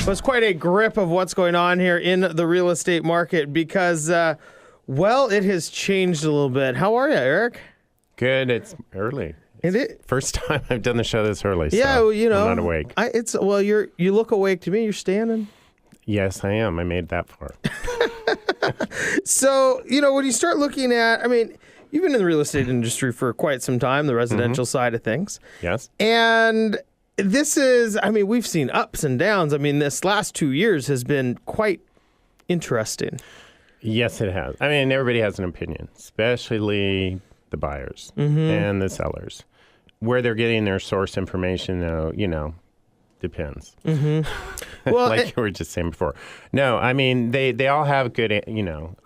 was quite a grip of what's going on here in the real estate market because, it has changed a little bit. How are you, Eric? Good. It's early. First time I've done the show this early. Yeah, so well, you know, I'm not awake. You look awake to me. You're standing. Yes, I am. I made that far. So, when you start looking at, you've been in the real estate industry for quite some time, the residential side of things. Yes. And this is, we've seen ups and downs. This last 2 years has been quite interesting. Yes, it has. Everybody has an opinion, especially the buyers and the sellers. Where they're getting their source information, though, depends. Well, like you were just saying before. No, they all have good,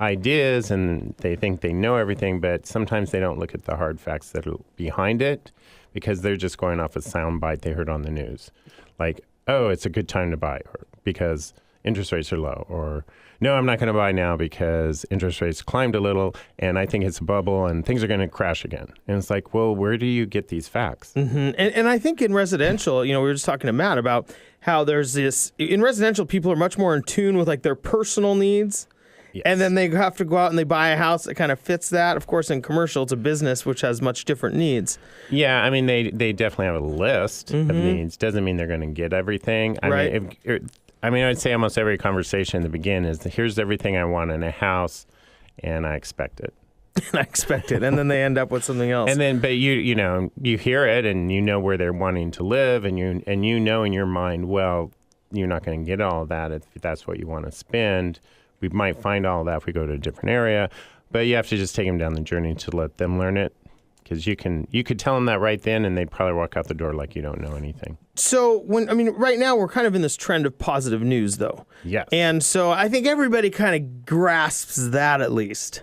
ideas and they think they know everything, but sometimes they don't look at the hard facts that are behind it because they're just going off a soundbite they heard on the news. Like, oh, it's a good time to buy or because interest rates are low, or no, I'm not going to buy now because interest rates climbed a little and I think it's a bubble and things are going to crash again. And it's like, well, where do you get these facts? And I think in residential, we were just talking to Matt about how there's this, in residential, people are much more in tune with like their personal needs. Yes. And then they have to go out and they buy a house that kind of fits that. Of course, in commercial, it's a business which has much different needs. Yeah, they definitely have a list of needs. Doesn't mean they're going to get everything. I'd say almost every conversation in the beginning is, here's everything I want in a house, and I expect it. And then they end up with something else. And then, but you hear it, and you know where they're wanting to live, and you know in your mind, well, you're not going to get all of that if that's what you want to spend. We might find all of that if we go to a different area, but you have to just take them down the journey to let them learn it. Because you could tell them that right then, and they'd probably walk out the door like you don't know anything. So right now we're kind of in this trend of positive news, though. Yes. And so I think everybody kind of grasps that at least,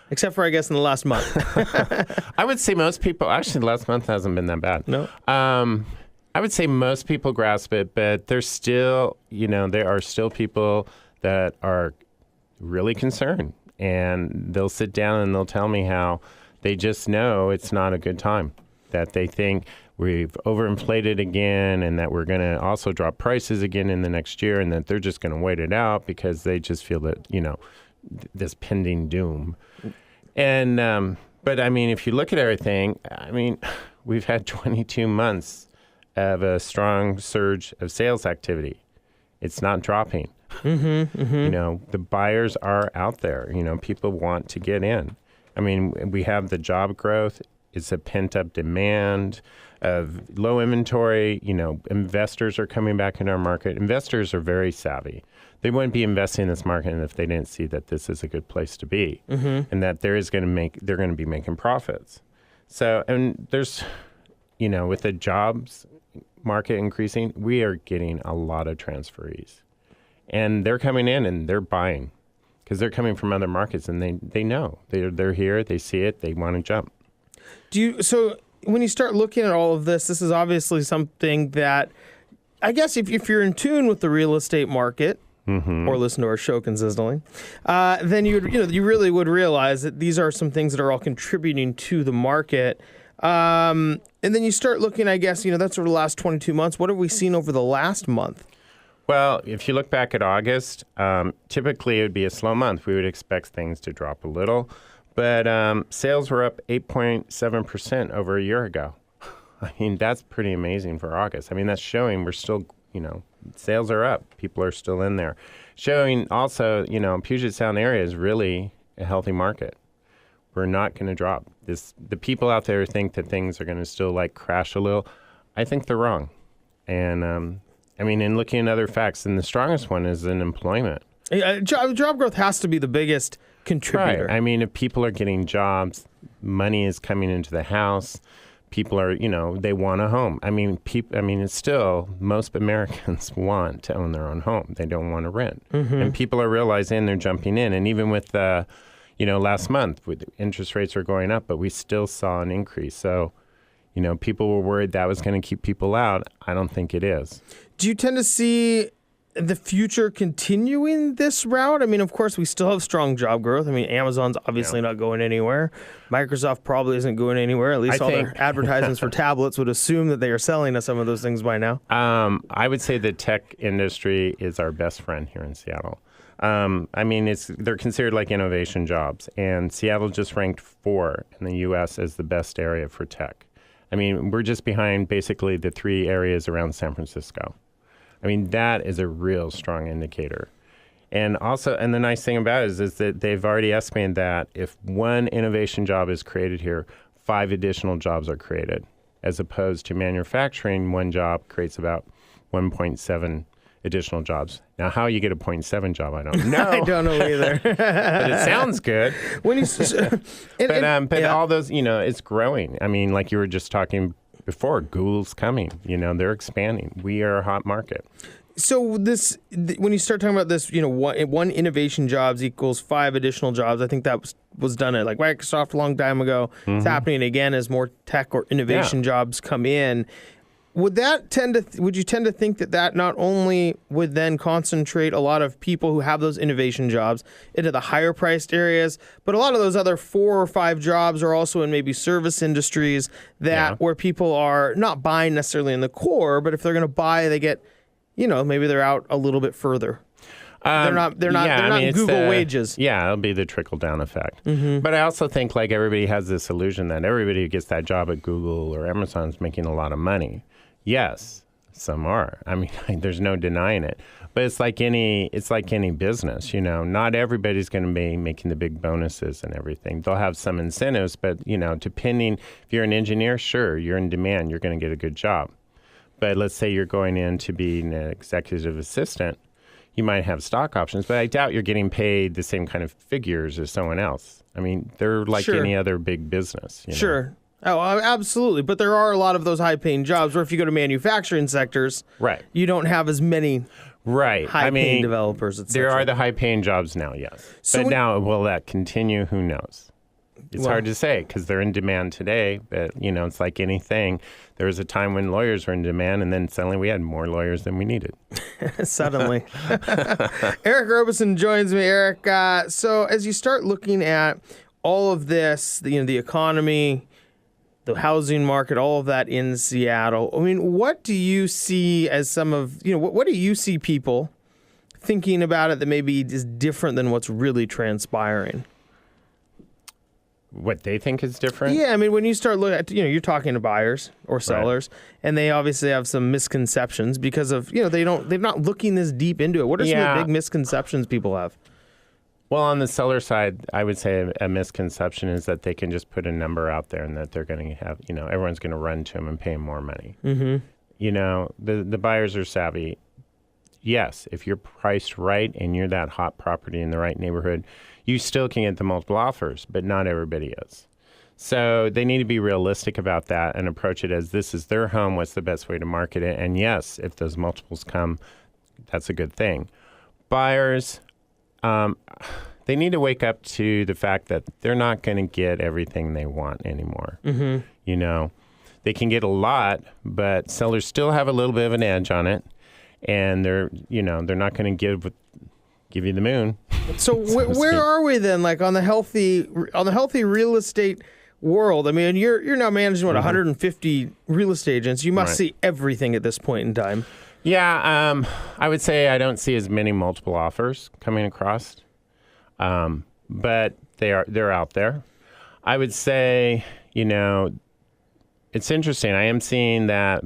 except for I guess in the last month. I would say most people. Actually, the last month hasn't been that bad. No. I would say most people grasp it, but there's still, there are still people that are really concerned, and they'll sit down and they'll tell me how. They just know it's not a good time, that they think we've overinflated again and that we're going to also drop prices again in the next year and that they're just going to wait it out because they just feel that, this pending doom. And, but if you look at everything, we've had 22 months of a strong surge of sales activity. It's not dropping. The buyers are out there. People want to get in. We have the job growth. It's a pent-up demand of low inventory. Investors are coming back in our market. Investors are very savvy. They wouldn't be investing in this market if they didn't see that this is a good place to be and that they're going to be making profits. So, and there's, with the jobs market increasing, we are getting a lot of transferees. And they're coming in and they're buying. Because they're coming from other markets and they know. They're here, they see it, they want to jump. So when you start looking at all of this is obviously something that, I guess if you're in tune with the real estate market, or listen to our show consistently, then you really would realize that these are some things that are all contributing to the market. And then you start looking, I guess, that's over the last 22 months. What have we seen over the last month? Well, if you look back at August, typically it would be a slow month. We would expect things to drop a little. But sales were up 8.7% over a year ago. That's pretty amazing for August. That's showing we're still, sales are up. People are still in there. Showing also, Puget Sound area is really a healthy market. We're not going to drop. The people out there think that things are going to still crash a little. I think they're wrong. And in looking at other facts, and the strongest one is in employment. Job growth has to be the biggest contributor. Right. If people are getting jobs, money is coming into the house, people are, they want a home. It's still, most Americans want to own their own home. They don't want to rent. And people are realizing they're jumping in. And even with, last month, with interest rates are going up, but we still saw an increase. So, people were worried that was going to keep people out. I don't think it is. Do you tend to see the future continuing this route? I mean, of course, we still have strong job growth. I mean, Amazon's obviously not going anywhere. Microsoft probably isn't going anywhere. At least their advertisements for tablets would assume that they are selling us some of those things by now. I would say the tech industry is our best friend here in Seattle. I mean, they're considered like innovation jobs, and Seattle just ranked 4 in the U.S. as the best area for tech. I mean, we're just behind basically the 3 areas around San Francisco. I mean, that is a real strong indicator. And also, and the nice thing about it is that they've already estimated that if one innovation job is created here, 5 additional jobs are created, as opposed to manufacturing, one job creates about 1.7 additional jobs. Now, how you get a 0.7 job, I don't know. I don't know either. But it sounds good. When you, but all those, it's growing. I mean, like you were just talking before, Google's coming. They're expanding. We are a hot market. So when you start talking about this, one innovation jobs equals 5 additional jobs. I think that was done at like Microsoft a long time ago. Mm-hmm. It's happening again as more tech or innovation jobs come in. Would you tend to think that not only would then concentrate a lot of people who have those innovation jobs into the higher priced areas, but a lot of those other 4 or 5 jobs are also in maybe service industries where people are not buying necessarily in the core, but if they're going to buy, they get, maybe they're out a little bit further. They're not Google wages. Yeah, it'll be the trickle down effect. Mm-hmm. But I also think like everybody has this illusion that everybody who gets that job at Google or Amazon is making a lot of money. Yes, some are. I mean, there's no denying it. But it's like any business, Not everybody's going to be making the big bonuses and everything. They'll have some incentives, but depending if you're an engineer, sure, you're in demand, you're going to get a good job. But let's say you're going in to be an executive assistant, you might have stock options, but I doubt you're getting paid the same kind of figures as someone else. I mean, they're like any other big business. Sure. Oh, absolutely. But there are a lot of those high-paying jobs where if you go to manufacturing sectors, you don't have as many high-paying developers, et cetera. There are the high-paying jobs now, yes. So but now, will that continue? Who knows? It's hard to say because they're in demand today. But, it's like anything. There was a time when lawyers were in demand, and then suddenly we had more lawyers than we needed. Suddenly. Eric Robison joins me. Eric, so as you start looking at all of this, the economy, the housing market, all of that in Seattle. I mean, what do you see as what do you see people thinking about it that maybe is different than what's really transpiring? What they think is different? Yeah, I mean, when you start looking at, you're talking to buyers or sellers, and they obviously have some misconceptions because of, they're not looking this deep into it. What are some of the big misconceptions people have? Well, on the seller side, I would say a misconception is that they can just put a number out there and that they're going to have, everyone's going to run to them and pay them more money. Mm-hmm. The buyers are savvy. Yes, if you're priced right and you're that hot property in the right neighborhood, you still can get the multiple offers, but not everybody is. So they need to be realistic about that and approach it as this is their home, what's the best way to market it? And yes, if those multiples come, that's a good thing. Buyers, they need to wake up to the fact that they're not going to get everything they want anymore. Mm-hmm. They can get a lot, but sellers still have a little bit of an edge on it, and they're not going to give you the moon. So where are we then? Like on the healthy real estate world? I mean, you're now managing 150 real estate agents. You must see everything at this point in time. Yeah, I would say I don't see as many multiple offers coming across, but they're out there. I would say, it's interesting. I am seeing that,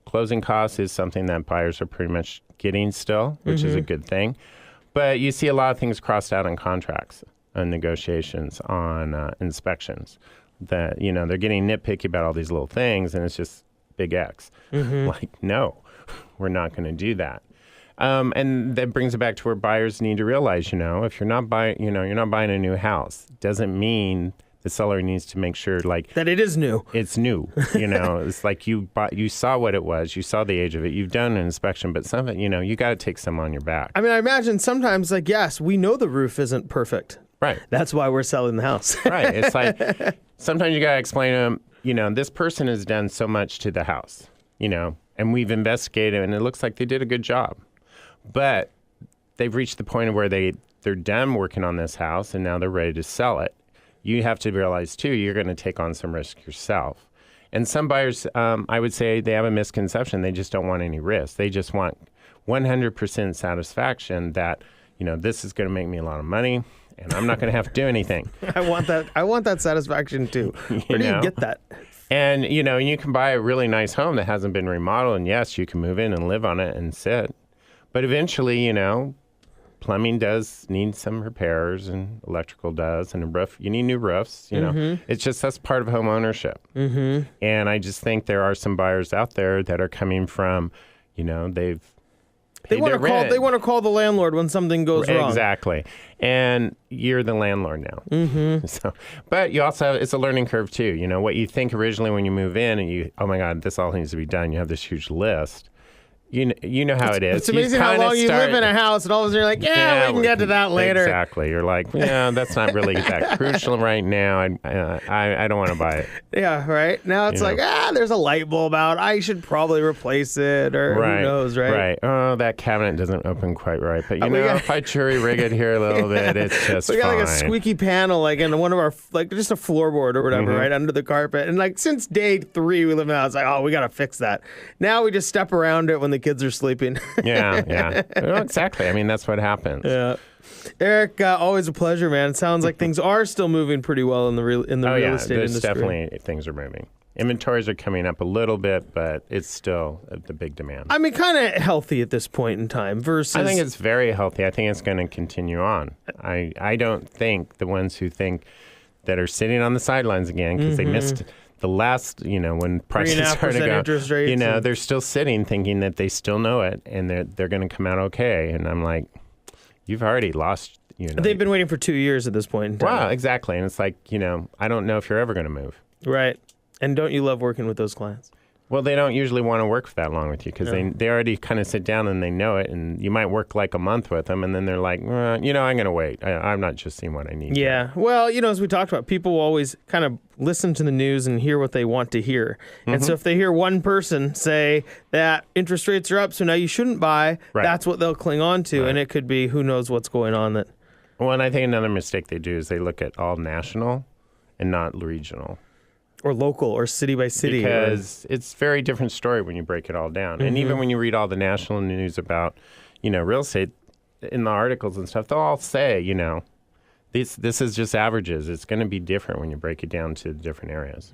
closing costs is something that buyers are pretty much getting still, which is a good thing. But you see a lot of things crossed out on contracts, on negotiations, on inspections. That, they're getting nitpicky about all these little things, and it's just big X. Like, no. We're not going to do that. And that brings it back to where buyers need to realize, if you're not buying a new house, doesn't mean the seller needs to make sure that it is new. It's new. It's like you saw what it was, you saw the age of it, you've done an inspection, but some of it, you got to take some on your back. I mean, I imagine sometimes yes, we know the roof isn't perfect. Right. That's why we're selling the house. Right. It's like sometimes you got to explain to them, this person has done so much to the house, and we've investigated, and it looks like they did a good job. But they've reached the point where they're done working on this house and now they're ready to sell it. You have to realize, too, you're going to take on some risk yourself. And some buyers, I would say they have a misconception. They just don't want any risk. They just want 100% satisfaction that, this is going to make me a lot of money and I'm not going to have to do anything. I want that satisfaction, too. Where do you get that? And, you can buy a really nice home that hasn't been remodeled. And, yes, you can move in and live on it and sit. But eventually, plumbing does need some repairs and electrical does, and a roof, you need new roofs, It's just, that's part of home ownership. Mm-hmm. And I just think there are some buyers out there that are coming from, they've They want to call the landlord when something goes wrong. Exactly. And you're the landlord now. Mm-hmm. So, but you also have, it's a learning curve too. What you think originally when you move in and oh my God, this all needs to be done. You have this huge list. You know how it is. It's amazing how long you live in a house, and all of a sudden you're like, yeah, we can get to that later. Exactly. You're like, yeah, that's not really that crucial right now. I don't want to buy it. Yeah, right. Now it's like, there's a light bulb out. I should probably replace it, or who knows, right? Right. Oh, that cabinet doesn't open quite right. But if I jury rig it here a little bit, it's just fine. We got like a squeaky panel, like in one of our, like just a floorboard or whatever, right under the carpet. And like since day 3 we live in the house, like, oh, we got to fix that. Now we just step around it when the kids are sleeping. Yeah. Well, exactly. I mean, that's what happens. Yeah. Eric, always a pleasure, man. It sounds like things are still moving pretty well in the real estate industry. Definitely things are moving. Inventories are coming up a little bit, but it's still the big demand. I mean, kind of healthy at this point in time versus... I think it's very healthy. I think it's going to continue on. I don't think the ones who think that are sitting on the sidelines again because they missed... The last, when prices started to go, interest rates they're still sitting thinking that they still know it and they're going to come out okay. And I'm like, you've already lost, They've been waiting for 2 years at this point in time. Wow, exactly. And it's like, I don't know if you're ever going to move. Right. And don't you love working with those clients? Well, they don't usually want to work for that long with you because they already kind of sit down and they know it. And you might work like a month with them and then they're like, I'm going to wait. I'm not just seeing what I need. Yeah. Well, as we talked about, people will always kind of listen to the news and hear what they want to hear. Mm-hmm. And so if they hear one person say that interest rates are up, so now you shouldn't buy, that's what they'll cling on to. Right. And it could be who knows what's going on. Well, and I think another mistake they do is they look at all national and not regional. Or local, or city by city. Because it's a very different story when you break it all down. Mm-hmm. And even when you read all the national news about, real estate, in the articles and stuff, they'll all say, this is just averages. It's going to be different when you break it down to different areas.